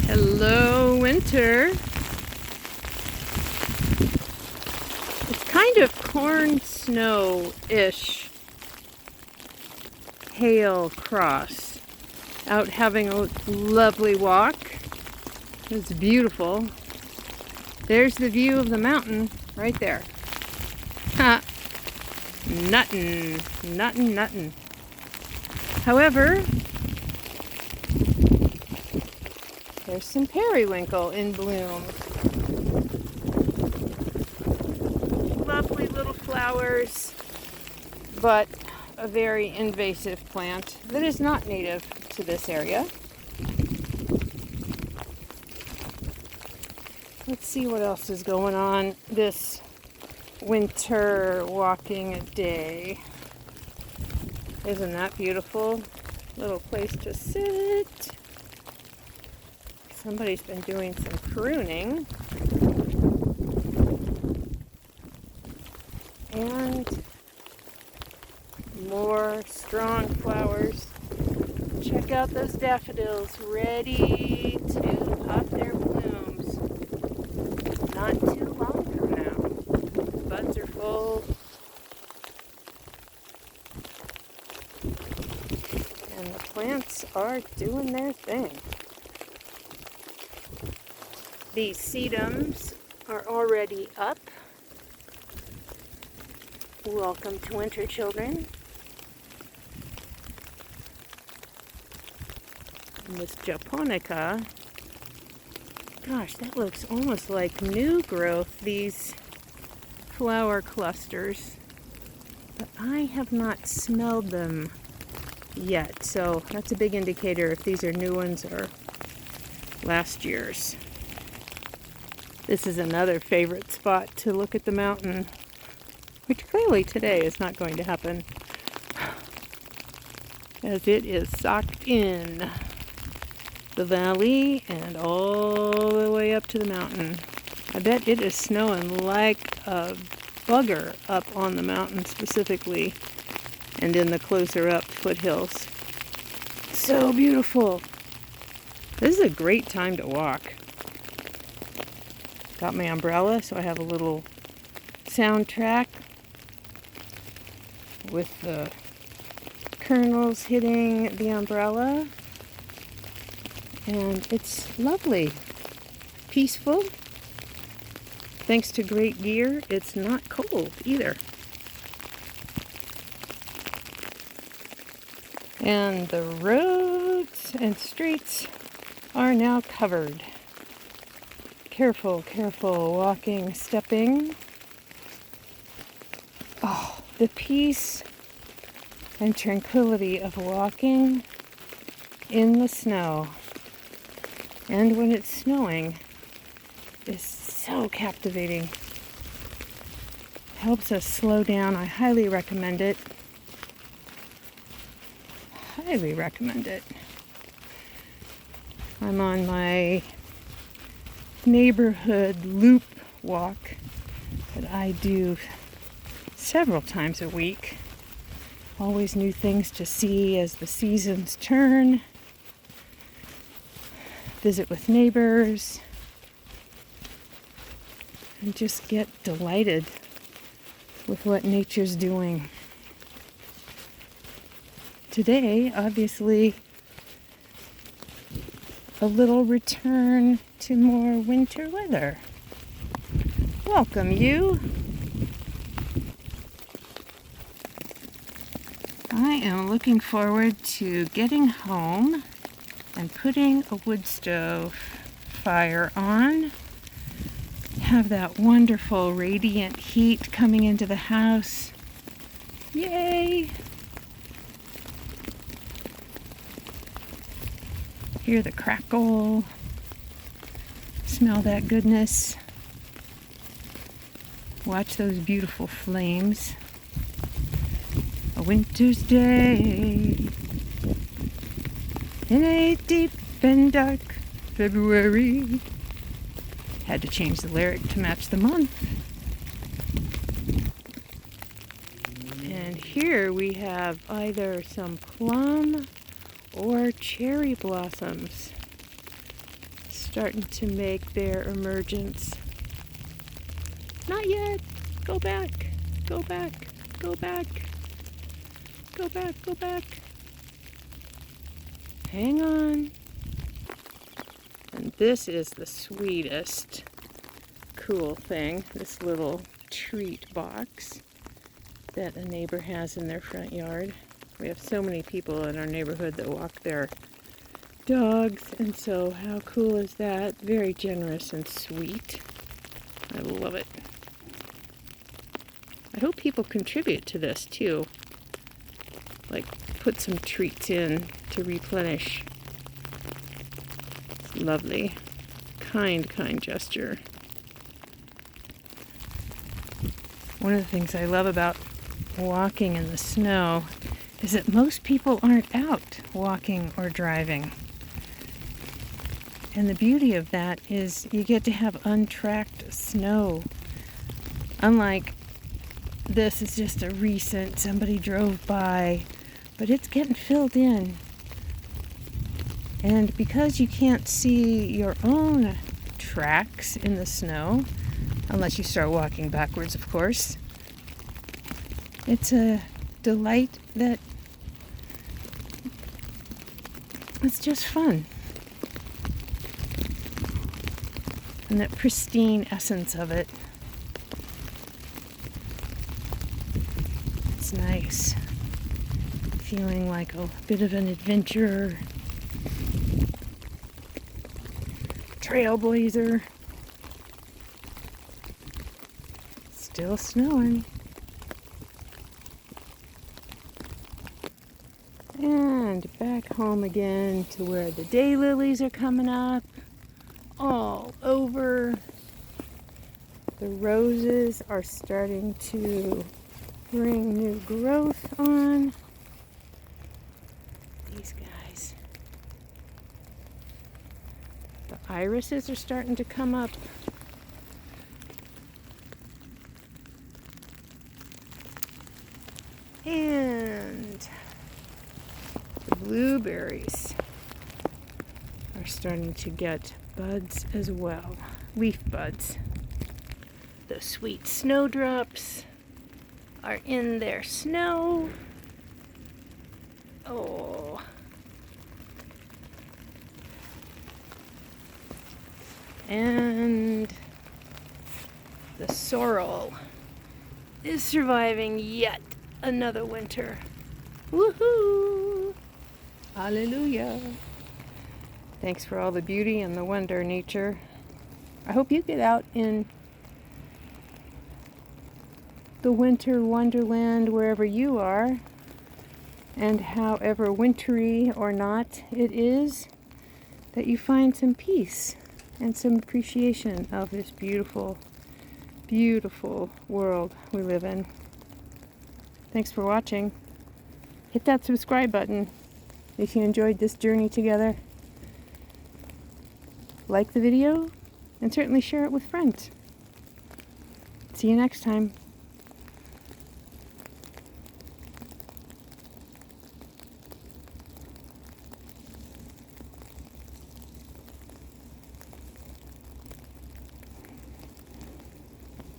Hello, winter. It's kind of corn snow-ish. Hail cross. Out having a lovely walk. It's beautiful. There's the view of the mountain right there. Ha! Nuttin', nuttin', nuttin'. However, there's some periwinkle in bloom. Lovely little flowers, but a very invasive plant that is not native to this area. Let's see what else is going on this winter walking day. Isn't that beautiful? Little place to sit. Somebody's been doing some pruning. And more strong flowers. Check out those daffodils ready to pop their blooms. Not too long from now. Buds are full. And the plants are doing their thing. These sedums are already up. Welcome to winter, children. And this japonica, gosh, that looks almost like new growth, these flower clusters. But I have not smelled them yet, so that's a big indicator if these are new ones or last year's. This is another favorite spot to look at the mountain, which clearly today is not going to happen, as it is socked in the valley and all the way up to the mountain. I bet it is snowing like a bugger up on the mountain specifically, and in the closer up foothills. So beautiful. This is a great time to walk. Got my umbrella, so I have a little soundtrack with the kernels hitting the umbrella. And it's lovely. Peaceful. Thanks to great gear, it's not cold either. And the roads and streets are now covered. Careful, careful walking, stepping. Oh, the peace and tranquility of walking in the snow. And when it's snowing is so captivating. Helps us slow down. I highly recommend it. Highly recommend it. I'm on my neighborhood loop walk that I do several times a week. Always new things to see as the seasons turn. Visit with neighbors. And just get delighted with what nature's doing. Today, obviously, a little return to more winter weather. Welcome, you. I am looking forward to getting home and putting a wood stove fire on. Have that wonderful radiant heat coming into the house. Yay! Hear the crackle. Smell that goodness. Watch those beautiful flames. A winter's day in a deep and dark February. Had to change the lyric to match the month. And here we have either some plum or cherry blossoms. starting to make their emergence. Not yet. Go back. Go back. Go back. Go back. Go back. Hang on. And this is the sweetest cool thing. This little treat box that a neighbor has in their front yard. We have so many people in our neighborhood that walk their dogs, and so how cool is that? Very generous and sweet. I love it. I hope people contribute to this too. Like put some treats in to replenish. It's lovely. Kind gesture. One of the things I love about walking in the snow is that most people aren't out walking or driving. And the beauty of that is you get to have untracked snow. Unlike this is just a recent, somebody drove by, but it's getting filled in. And because you can't see your own tracks in the snow, unless you start walking backwards, of course, it's a delight that it's just fun. And that pristine essence of it. It's nice. Feeling like a bit of an adventurer. Trailblazer. Still snowing. And back home again to where the daylilies are coming up all over. The roses are starting to bring new growth on. These guys. The irises are starting to come up. And the blueberries are starting to get buds as well. Leaf buds. The sweet snowdrops are in their snow. Oh. And the sorrel is surviving yet another winter. Woohoo! Hallelujah! Thanks for all the beauty and the wonder, nature. I hope you get out in the winter wonderland wherever you are, and however wintry or not it is, that you find some peace and some appreciation of this beautiful, beautiful world we live in. Thanks for watching. Hit that subscribe button if you enjoyed this journey together. Like the video, and certainly share it with friends. See you next time.